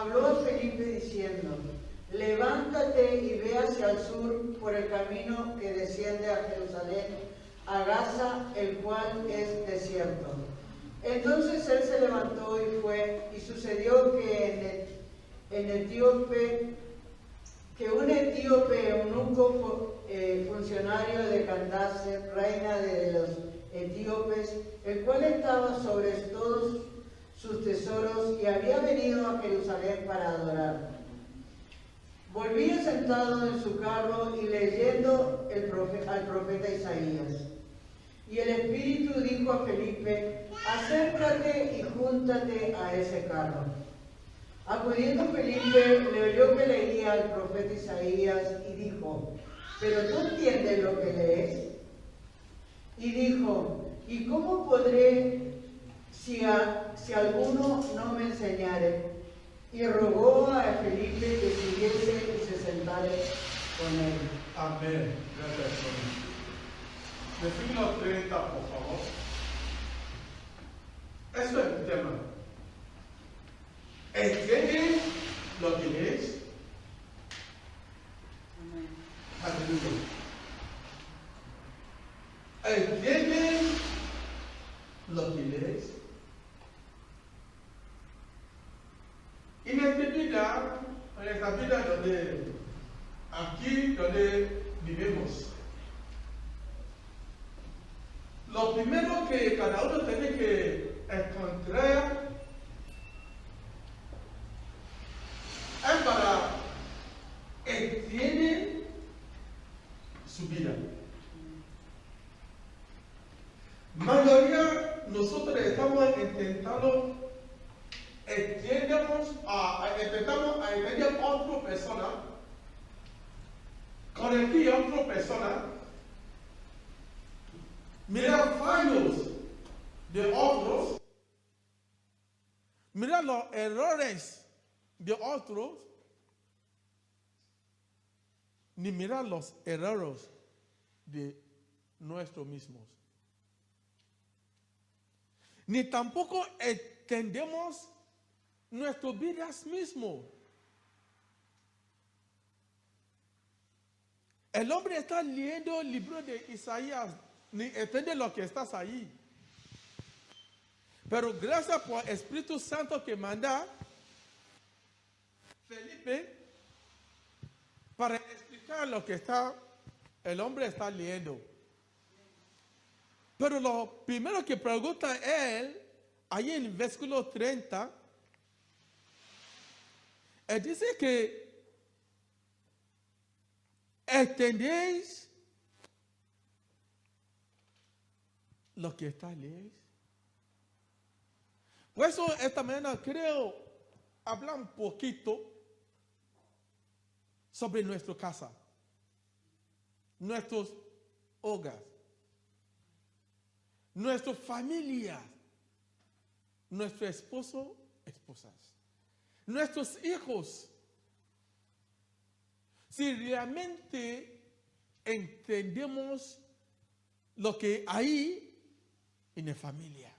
habló a Felipe diciendo: levántate y ve hacia el sur por el camino que desciende a Jerusalén, a Gaza, el cual es desierto. Entonces él se levantó y fue, y sucedió que un etíope eunuco, funcionario de Candace, reina de los etíopes, el cual estaba sobre todos sus tesoros y había venido a Jerusalén para adorar, volvía sentado en su carro y leyendo al profeta Isaías. Y el Espíritu dijo a Felipe: acércate y júntate a ese carro. Acudiendo Felipe, le oyó que leía al profeta Isaías y dijo: ¿pero tú entiendes lo que lees? Y dijo: ¿y cómo podré si alguno no me enseñare? Y rogó a Felipe que siguiese y se sentara con él. Amén. Gracias, Señor. Versículo 30, por favor. Eso es el tema. ¿Entienden lo que lees? Aleluya. ¿Entienden lo que lees? En esta vida donde vivimos, lo primero que cada uno tiene que encontrar es para entender su vida. Mayoría nosotros estamos intentando intentamos entender a otra persona, corregir a otra persona, mirar fallos de otros, mirar los errores de otros, ni mirar los errores de nosotros mismos. Ni tampoco entendemos nuestras vidas mismos. El hombre está leyendo el libro de Isaías, ni entiende lo que está ahí. Pero gracias por el Espíritu Santo que manda Felipe para explicar lo que el hombre está leyendo. Pero lo primero que pregunta él, ahí en el versículo 30, él dice que ¿entendéis lo que está leyendo? Por eso esta mañana creo hablar un poquito sobre nuestra casa, nuestros hogares, nuestra familia, nuestro esposo, esposas, nuestros hijos. Si realmente entendemos lo que hay en la familia.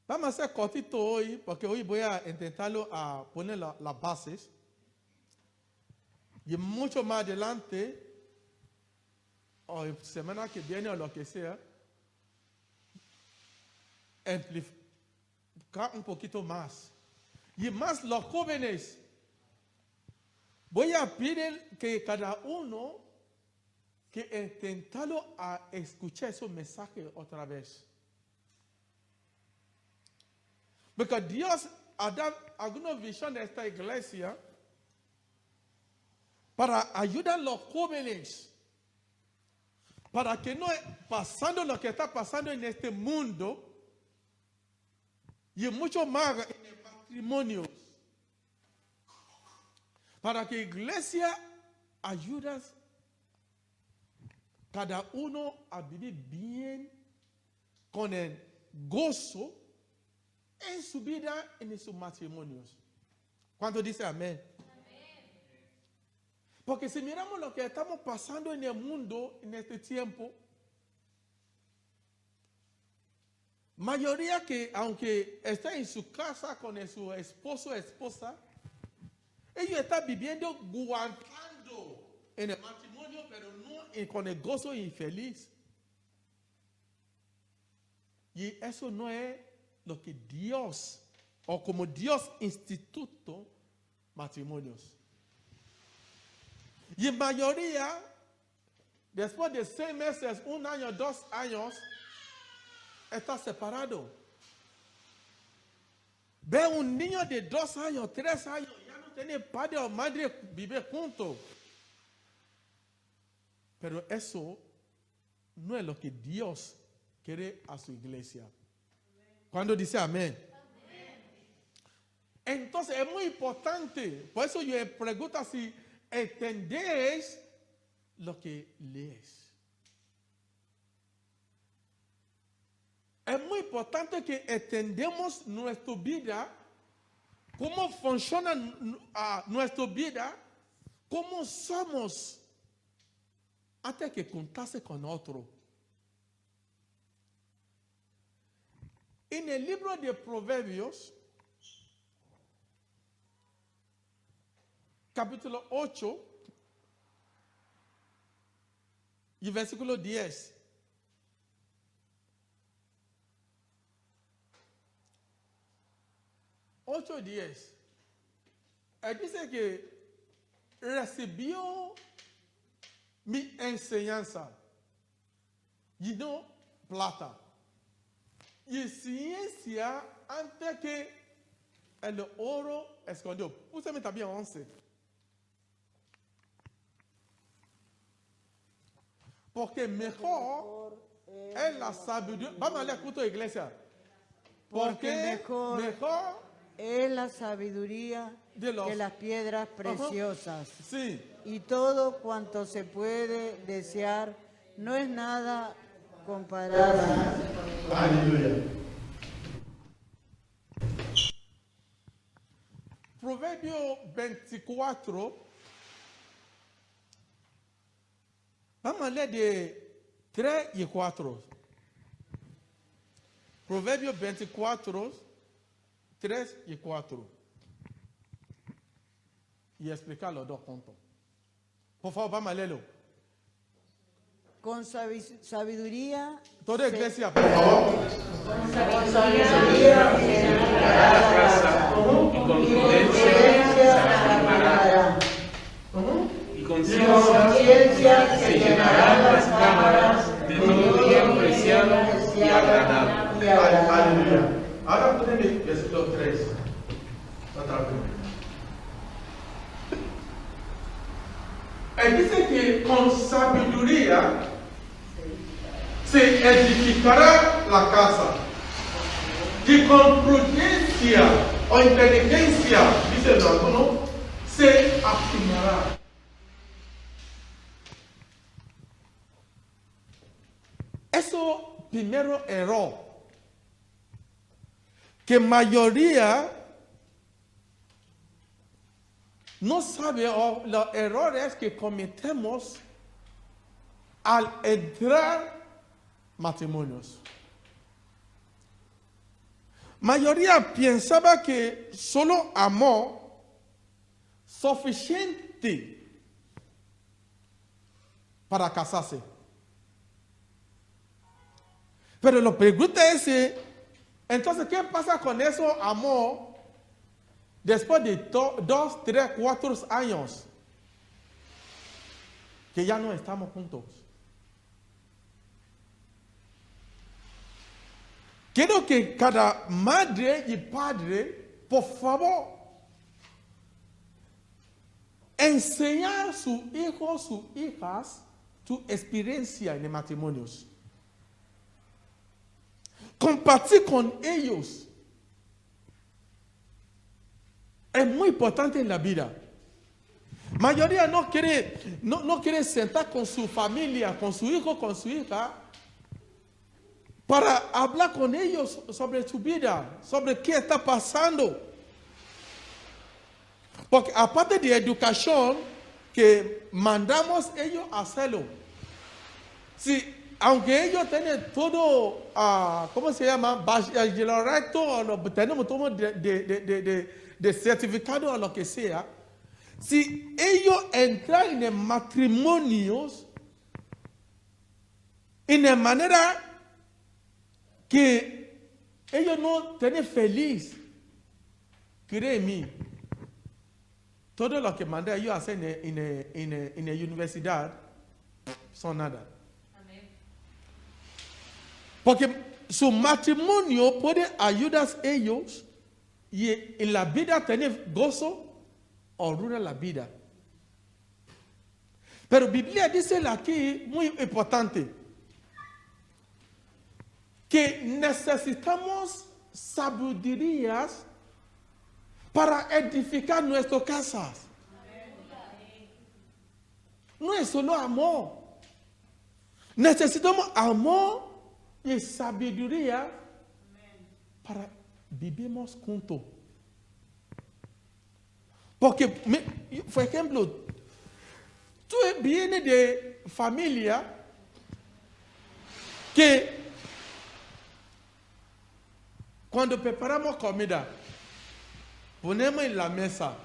Vamos a hacer cortito hoy, porque hoy voy a intentarlo a poner las bases. Y mucho más adelante, o semana que viene o lo que sea, amplificar un poquito más. Y más los jóvenes. Voy a pedir que cada uno que intentalo a escuchar ese mensaje otra vez. Porque Dios ha dado alguna visión de esta iglesia para ayudar a los jóvenes, para que no pasando lo que está pasando en este mundo y mucho más en el matrimonio, para que la iglesia ayude cada uno a vivir bien con el gozo en su vida y en sus matrimonios. ¿Cuánto dice amén? Amén. Porque si miramos lo que estamos pasando en el mundo en este tiempo, Mayoría que, aunque está en su casa con su esposo o esposa, ellos están viviendo aguantando en el matrimonio, pero no con el gozo infeliz. Y eso no es lo que Dios, o como Dios institutó matrimonios. Y en mayoría, después de 6 meses, 1 año, 2 años, está separado. Ve un niño de 2 años, 3 años, ya no tiene padre o madre, vive juntos. Pero eso no es lo que Dios quiere a su iglesia. Cuando dice amén. Entonces es muy importante. Por eso yo pregunto si entendéis lo que lees. Es muy importante que entendamos nuestra vida, cómo funciona nuestra vida, cómo somos, antes que contarse con otro. En el libro de Proverbios, capítulo 8, y versículo 10. Ocho 10. Él dice que recibió mi enseñanza y no plata. Y ciencia antes que el oro escondió. Púsame también 11. Porque mejor es la sabiduría. Vamos a leer junto a la iglesia. Porque mejor es la sabiduría que las piedras preciosas. Sí. Y todo cuanto se puede desear no es nada comparado. Aleluya. Proverbio 24. Vamos a leer de 3 y 4. Proverbio 24, 3 y 4. Y explicar los dos juntos. Por favor, vamos a leerlo. Con sabiduría. Toda iglesia, por favor. Con sabiduría se edificará la casa. Y con prudencia se arreglará. Y con ciencia se llenarán las cámaras de todo bien preciado y agradable. Aleluya. Ahora poneme el versículo 3. Otra vez. Él dice que con sabiduría se edificará la casa. Y con prudencia o inteligencia, dice el alguno, se afinará. Eso primero error. Que mayoría no sabe los errores que cometemos al entrar matrimonios. Mayoría pensaba que solo amor suficiente para casarse. Pero la pregunta es, entonces, ¿qué pasa con eso amor después de 2, 3, 4 años que ya no estamos juntos? Quiero que cada madre y padre, por favor, enseñar a sus hijos, sus hijas, su experiencia en los matrimonios. Compartir con ellos. Es muy importante en la vida. Mayoría no quiere sentar con su familia, con su hijo, con su hija, para hablar con ellos sobre su vida, sobre qué está pasando. Porque aparte de educación que mandamos ellos a hacerlo, si aunque ellos tienen todo, ¿cómo se llama? Bachillerato, tenemos todo de certificado o lo que sea, si ellos entran en el matrimonio en la manera que ellos no tienen feliz, créeme, todo lo que mandé ellos a hacer en la universidad son nada. Porque su matrimonio puede ayudar a ellos y en la vida tener gozo o ruina la vida. Pero la Biblia dice aquí, muy importante, que necesitamos sabiduría para edificar nuestras casas. No es solo amor. Necesitamos amor y sabiduría para vivimos juntos. Porque, por ejemplo, tú vienes de familia que cuando preparamos comida, ponemos en la mesa,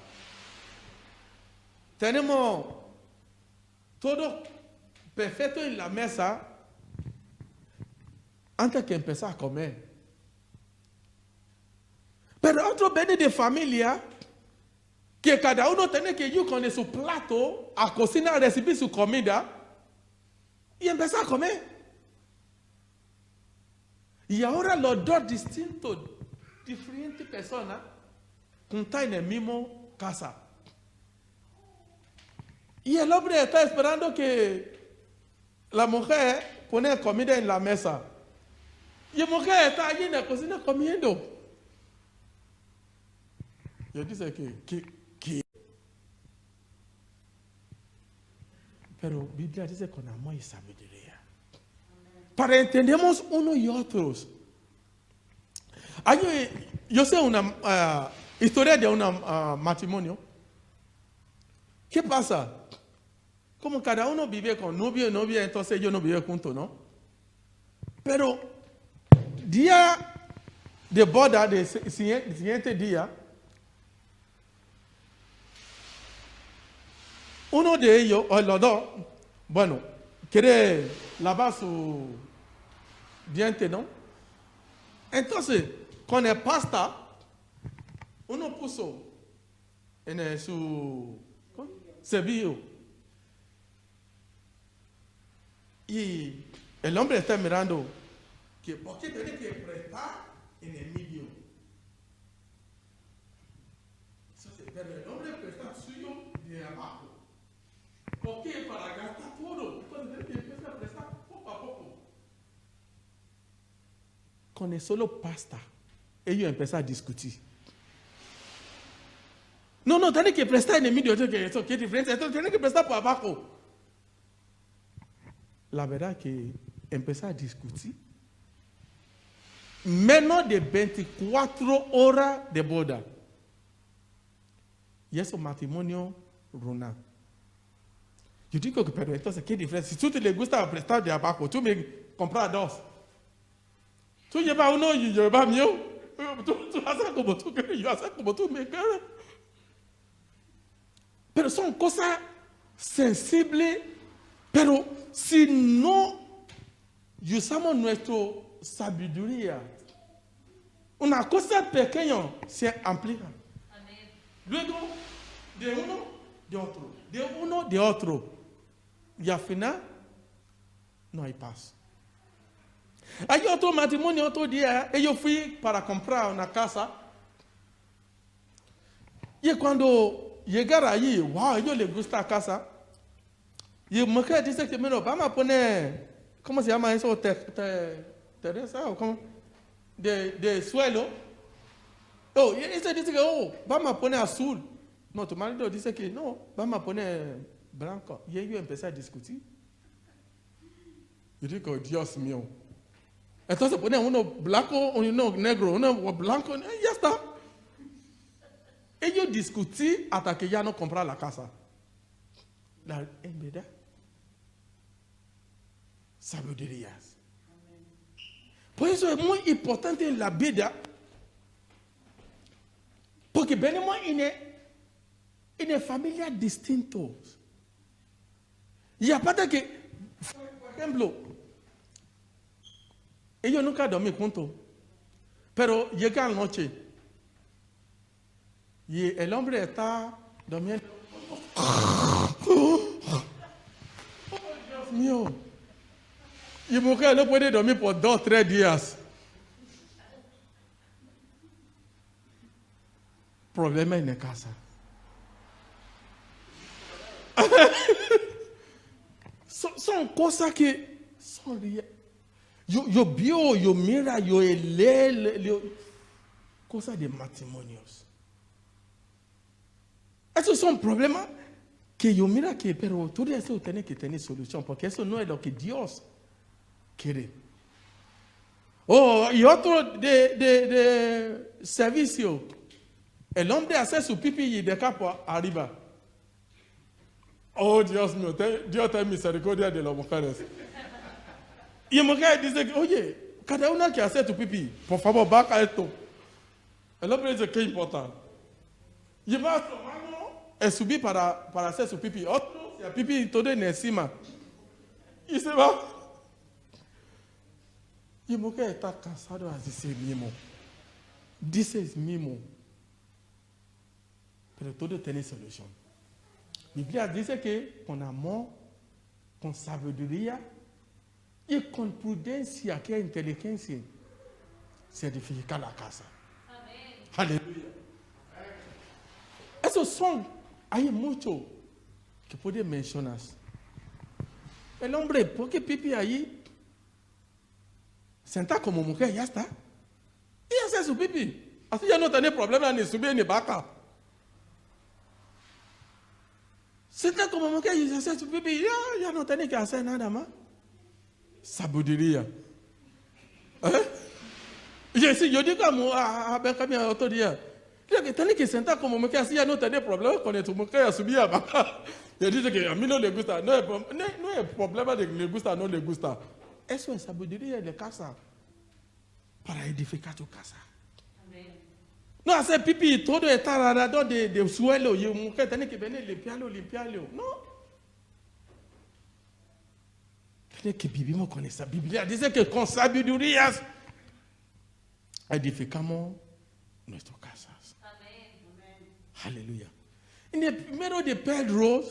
tenemos todo perfecto en la mesa antes que empezar a comer. Pero otro viene de familia que cada uno tiene que ir con su plato a cocinar, a recibir su comida y empezar a comer. Y ahora los dos distintos, diferentes personas, están en el mismo casa. Y el hombre está esperando que la mujer pone comida en la mesa. Y la mujer está allí en la cocina comiendo. Yo dice que pero la Biblia dice con amor y sabiduría. Para entendernos unos y otros. Yo sé una historia de un matrimonio. ¿Qué pasa? Como cada uno vive con novio y novia, entonces ellos no viven juntos, ¿no? Pero día de boda, del siguiente día, uno de ellos, o los dos, bueno, quiere lavar su diente, ¿no? Entonces, con el pasta, uno puso en su cepillo. Y el hombre está mirando que ¿por qué tiene que prestar en el medio? Pero el hombre presta suyo de abajo. ¿Por qué? Para gastar todo. Entonces él empieza a prestar poco a poco. Con el solo pasta, ellos empiezan a discutir. No, tiene que prestar en el medio. ¿Qué diferencia? Entonces tiene que prestar por abajo. La verdad que empezó a discutir. Menos de 24 horas de boda. Y ese matrimonio ruina. Yo digo que, pero entonces, ¿qué diferencia? Si tú te le gusta prestar de abajo, tú me compras dos. Tú llevas uno y yo llevas mío. Tú haces como tú quieres, yo haces como tú me quieres. Pero son cosas sensibles. Pero si no usamos nuestra sabiduría, una cosa pequeña se amplía. Amén. Luego, de uno, de otro. De uno, de otro. Y al final, no hay paz. Hay otro matrimonio, otro día, ellos fui para comprar una casa. Y cuando llegaron allí, wow, a ellos les gusta la casa. Y la mujer dice que, mira, vamos a poner, ¿cómo se llama eso? Teresa, o cómo? De suelo. Oh, y ella dice que, vamos a poner azul. No, tu marido dice que, no, vamos a poner blanco. Y ellos empezaron a discutir. Yo digo, Dios mío. Entonces ponen uno blanco, uno negro, uno blanco, y ya está. Ellos discutían hasta que ya no compraron la casa. En verdad. sabedurias. Por eso es muy importante en la vida, porque venimos en familias distintas. Y aparte que, por ejemplo, ellos nunca dormían juntos, pero llegan noche y el hombre está durmiendo. Oh, Dios mío. Y mujer no puede dormir por 2 o 3 días. Problema en la casa. Son cosas que son yo veo, yo mira, yo leo cosas de matrimonios. Esos son problemas que yo mira que, pero todo eso tiene que tener solución, porque eso no es lo que Dios quiere. Oh, y otro de servicio. El hombre hace su pipí y de capo arriba. Oh, Dios mío, Dios ten misericordia de las mujeres. Y la mujer dice, oye, cada una que hace tu pipí, por favor, baja esto. El hombre dice, ¿qué importa? Lleva su mano y subir para hacer su pipí. Otro, se pipí todo encima. Y se va. Y la mujer está cansada, dice mismo. Dice mismo. Pero todo tiene solución. La Biblia dice que con amor, con sabiduría y con prudencia, que es inteligencia, se edifica la casa. Amén. Aleluya. Esos son, hay mucho que puede mencionar. El hombre, ¿por qué pipi ahí? Senta como mujer, ya está. Y hace su pipi. Así ya no tiene problema ni subir ni bajar. Senta como mujer y hace su pipi, ya no tiene que hacer nada más. Sabiduría. Yo digo a Benjamín otro día, que tiene que sentar como mujer, así ya no tiene problema con tu mujer a subir a bajar. Y dice que a mí no le gusta. No es problema de que le gusta o no le gusta. Eso es sabiduría de casa. Para edificar tu casa. Amén. No hacer pipí y todo está alrededor del suelo y la mujer tiene que venir limpiarlo. No. Tiene que vivimos con esa Biblia. Dice que con sabiduría edificamos nuestras casas. Amén. Aleluya. En el primero de Pedro,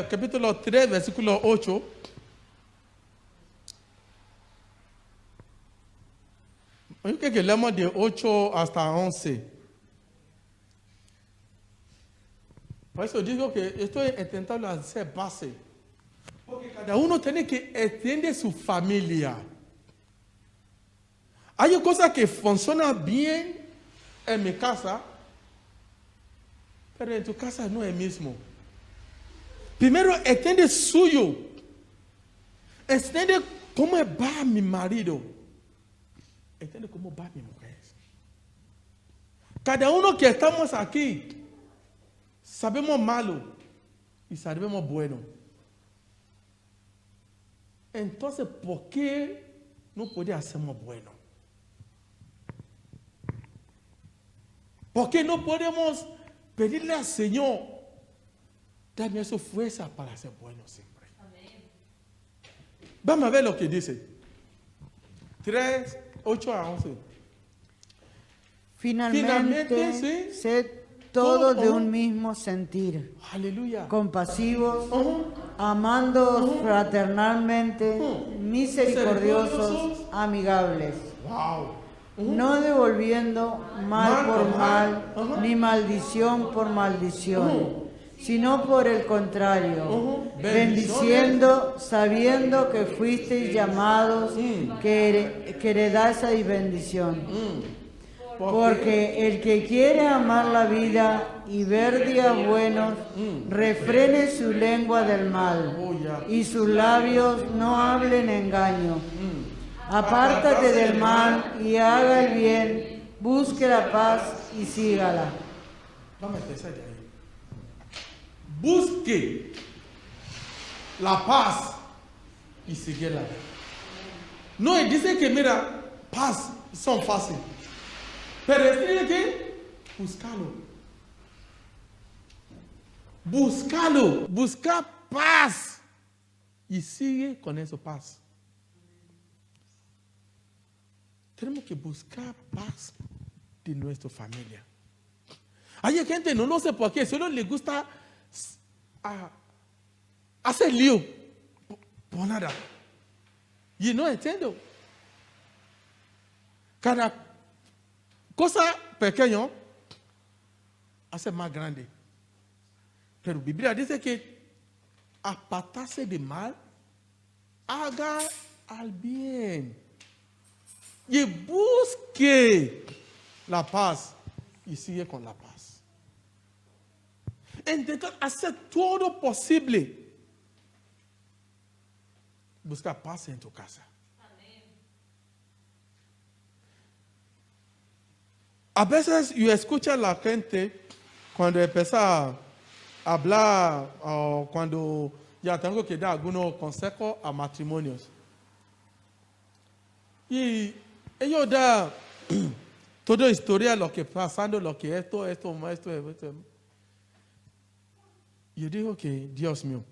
capítulo 3, versículo 8. Yo creo que leemos de 8 hasta 11. Por eso digo que estoy intentando hacer base. Porque cada uno tiene que entender su familia. Hay cosas que funcionan bien en mi casa, pero en tu casa no es el mismo. Primero, entiende suyo. Entiende cómo va mi marido. Entiende cómo va mi mujer. Cada uno que estamos aquí, sabemos malo y sabemos bueno. Entonces, ¿por qué no podemos hacer bueno? ¿Por qué no podemos pedirle al Señor, dame esa fuerza para hacer bueno siempre? Amén. Vamos a ver lo que dice. 3, 8 a 11. Finalmente ¿sí? Sed todos de un mismo sentir. Aleluya. Compasivos, amándoos fraternalmente, misericordiosos, amigables. Wow. No devolviendo mal por mal, ni maldición por maldición, sino por el contrario, bendiciendo, sabiendo que fuisteis llamados que heredáis bendición. Porque el que quiere amar la vida y ver días buenos, refrene su lengua del mal, y sus labios no hablen engaño. Apártate del mal y haga el bien, busque la paz y sígala. Vamos a empezar de ahí. Busque la paz y síguela. No, y dice que mira, paz son fáciles. Pero tiene que buscarlo. Buscarlo. Buscar paz. Y sigue con eso paz. Tenemos que buscar paz de nuestra familia. Hay gente, no sé por qué, solo le gusta hacer lío por nada. Y no entiendo. Cada cosa pequeña hace más grande. Pero la Biblia dice que apartarse de mal, haga al bien. Y busque la paz y sigue con la paz. Intentar hacer todo posible. Busca paz en tu casa. A veces yo escucho a la gente cuando empieza a hablar o cuando ya tengo que dar algunos consejos a matrimonios. Y ellos dan toda historia, lo que pasando, lo que esto. Yo digo que, Dios mío,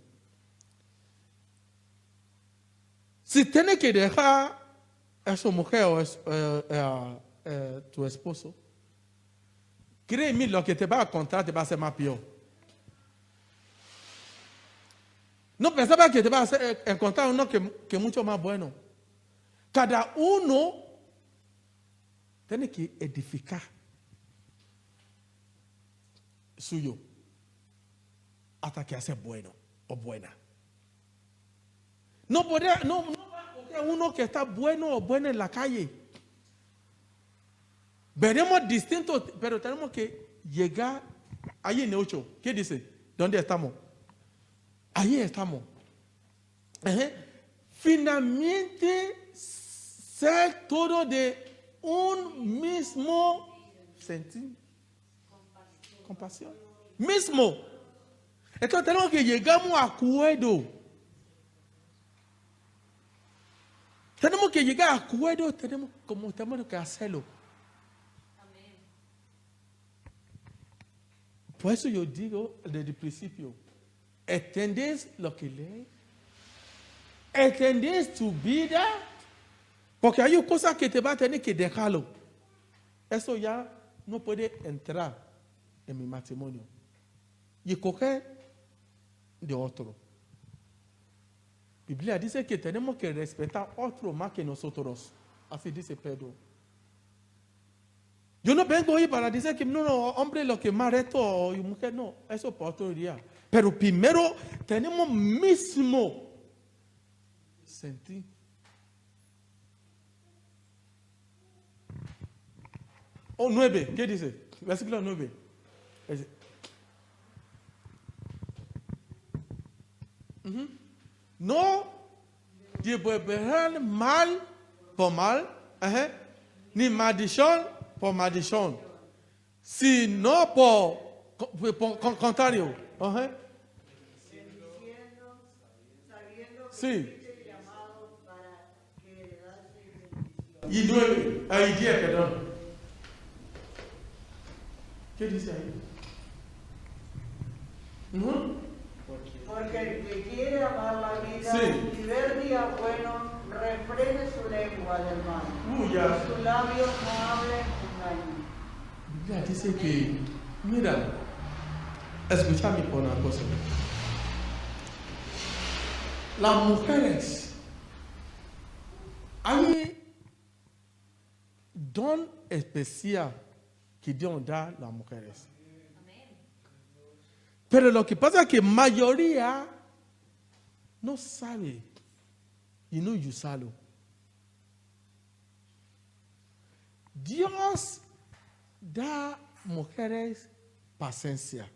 si tienes que dejar a su mujer o tu esposo, créeme, lo que te va a contar te va a hacer más peor. No pensaba que te va a encontrar uno que mucho más bueno. Cada uno tiene que edificar suyo hasta que hace bueno o buena. No va a coger uno que está bueno o buena en la calle. Veremos distintos, pero tenemos que llegar ahí en el 8. ¿Qué dice? ¿Dónde estamos? Ahí estamos. Finalmente, ser todo de un mismo sentir. Compasión. Mismo. Entonces tenemos que llegar a un acuerdo. Tenemos que llegar a acuerdo, tenemos que hacerlo. Por eso yo digo desde el principio, ¿entendés lo que lees? ¿Entendés tu vida? Porque hay cosas que te va a tener que dejarlo. Eso ya no puede entrar en mi matrimonio. Y coger de otro. La Biblia dice que tenemos que respetar a otro más que nosotros. Así dice Pedro. Yo no vengo hoy para decir que no, hombre, lo que más esto y mujer, no. Eso por otro día. Pero primero tenemos mismo sentir. Oh, 9, ¿qué dice? Versículo 9. No devolverán mal por mal, ni maldición por maldición, sino por contrario. Sí. Y 9, ahí 10, perdón. ¿Qué dice ahí? Porque el que quiere amar la vida y ver día bueno, refrene su lengua del mal. Ya. Sus labios no hablen engaño. Ya dice que, mira, escúchame por una cosa. Las mujeres, hay don especial que Dios da a las mujeres. Pero lo que pasa es que la mayoría no sabe y no usarlo. Dios da mujeres paciencia.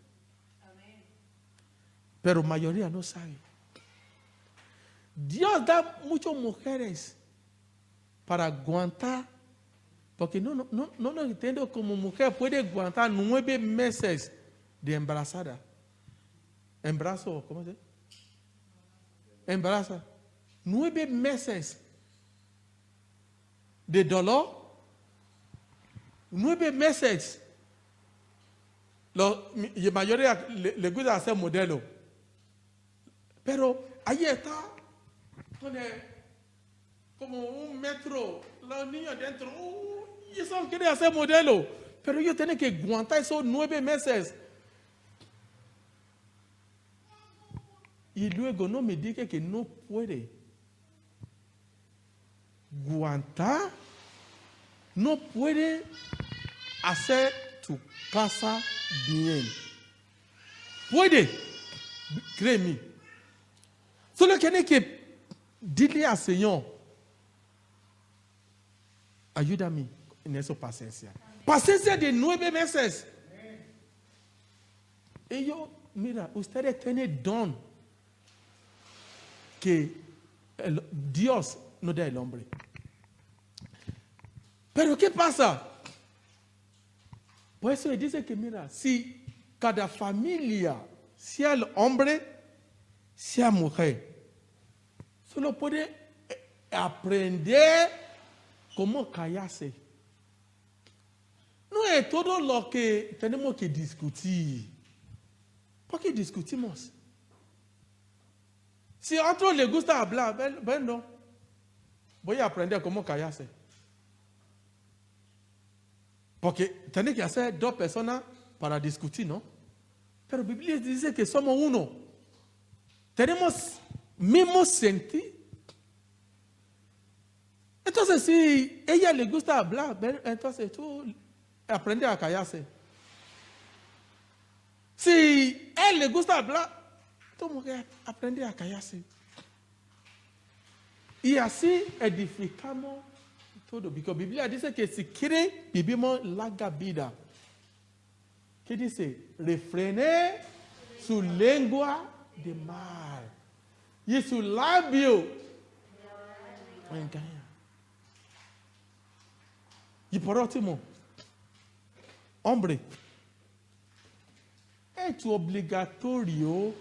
Pero la mayoría no sabe. Dios da muchas mujeres para aguantar. Porque no entiendo cómo mujer puede aguantar 9 meses de embarazada. Embarazo, ¿cómo se dice? embaraza, 9 meses de dolor, 9 meses. La mayoría le gusta hacer modelo. Pero ahí está, como 1 metro, los niños dentro, y eso quiere hacer modelo. Pero ellos tienen que aguantar esos 9 meses. Y luego no me diga que no puede aguantar, no puede hacer tu casa bien. Puede, créeme. Solo tiene que decirle al Señor, ayúdame en esa paciencia. Paciencia de 9 meses. Y yo, mira, ustedes tienen don que Dios no da al hombre. Pero ¿qué pasa? Por eso dice que, mira, si cada familia, sea el hombre, sea mujer, solo puede aprender cómo callarse. No es todo lo que tenemos que discutir. ¿Por qué discutimos? Si a otro le gusta hablar, bueno, voy a aprender cómo callarse. Porque tiene que hacer 2 personas para discutir, ¿no? Pero la Biblia dice que somos uno. Tenemos mismo sentir. Entonces, si ella le gusta hablar, entonces tú aprendes a callarse. Si él le gusta hablar, tú aprendes a callarse. Y así edificamos todo. Porque la Biblia dice que si quiere, vivimos larga vida. ¿Qué dice? Refrené su lengua de mal. Y su labio engaña. Y por último, hombre, es obligatorio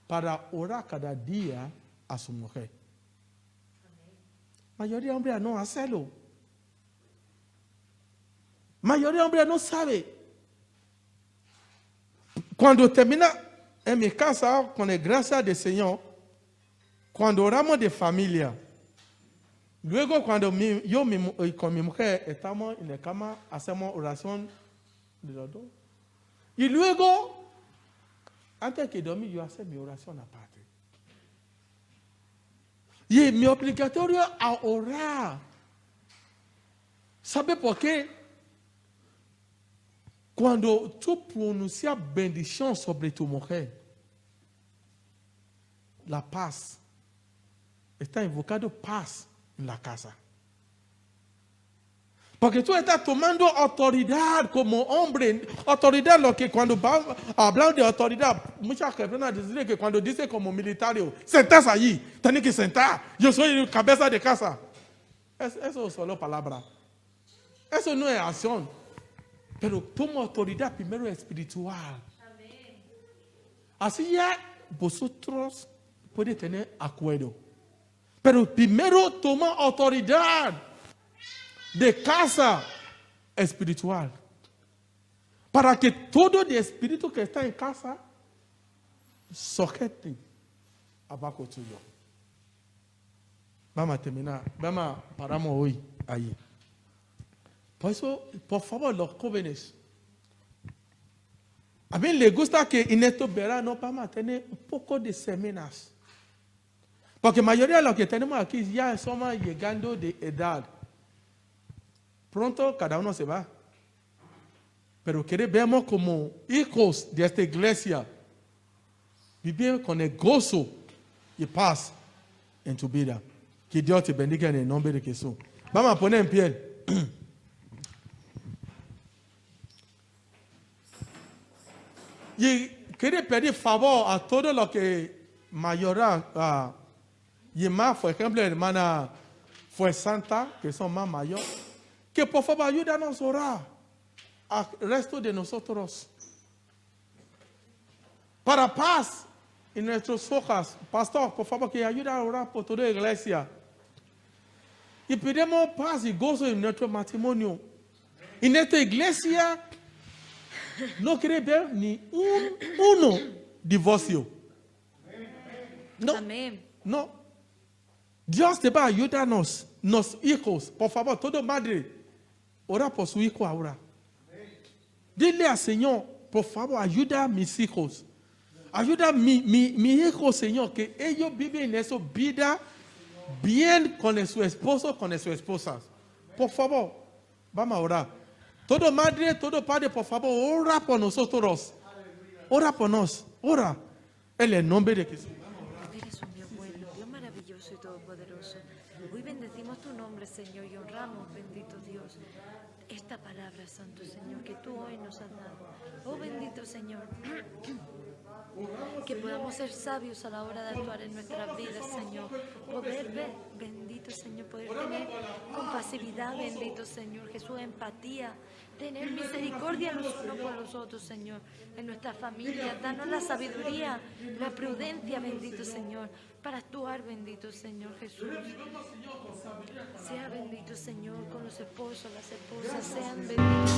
para orar cada día a su mujer. La mayoría de hombres no hacerlo. La mayoría de hombres no sabe. Cuando termina en mi casa, con la gracia del Señor, cuando oramos de familia, luego cuando yo con mi mujer estamos en la cama, hacemos oración de los dos. Y luego, antes de dormir, yo hago mi oración aparte. Y es mi obligatorio a orar. ¿Sabe por qué? Cuando tú pronuncias bendición sobre tu mujer, la paz, está invocando paz en la casa. Porque tú estás tomando autoridad como hombre. Autoridad, lo que cuando hablamos de autoridad, muchas personas dicen que cuando dicen como militario, sentas allí, tienes que sentar. Yo soy cabeza de casa. Eso es solo palabra. Eso no es acción. Pero toma autoridad primero espiritual. Amén. Así ya vosotros pueden tener acuerdo. Pero primero toma autoridad de casa espiritual. Para que todo el espíritu que está en casa sujete abajo tuyo. Vamos a terminar. Paramos hoy ahí. Por eso, por favor, los jóvenes, a mí les gusta que en estos veranos vamos a tener un poco de semanas. Porque la mayoría de los que tenemos aquí ya somos llegando de edad. Pronto cada uno se va. Pero queremos como hijos de esta iglesia vivir con el gozo y paz en tu vida. Que Dios te bendiga en el nombre de Jesús. Vamos a poner en pie. Y quiero pedir favor a todos los que mayoran, y más, por ejemplo, hermana Fue Santa, que son más mayores, que por favor ayúdanos a orar al resto de nosotros. Para paz en nuestras hojas. Pastor, por favor, que ayude a orar por toda la iglesia. Y pedimos paz y gozo en nuestro matrimonio. En esta iglesia no quiere ver ni uno divorcio. No, Amén. no. Dios te va a ayudarnos, los hijos. Por favor, toda madre, ora por su hijo ahora. Dile al Señor, por favor, ayuda a mis hijos. Ayuda a mi hijo, Señor, que ellos viven en esa vida bien con su esposo, con sus esposas. Por favor, vamos a orar. Todo madre, todo padre, por favor, ora por nosotros. Ora por nos. Ora. En el nombre de Jesús. Eres un Dios bueno, Dios maravilloso y todopoderoso. Hoy bendecimos tu nombre, Señor, y honramos, bendito Dios, esta palabra, Santo Señor, que tú hoy nos has dado. Oh, bendito Señor, que podamos ser sabios a la hora de actuar en nuestras vidas, Señor. Poder ver, bendito Señor, poder tener compasividad, bendito Señor, Jesús, empatía, tener misericordia los unos por los otros, Señor, en nuestra familia. Danos la sabiduría, la prudencia, bendito Señor, para actuar, bendito Señor Jesús. Sea bendito Señor con los esposos, las esposas, sean benditos.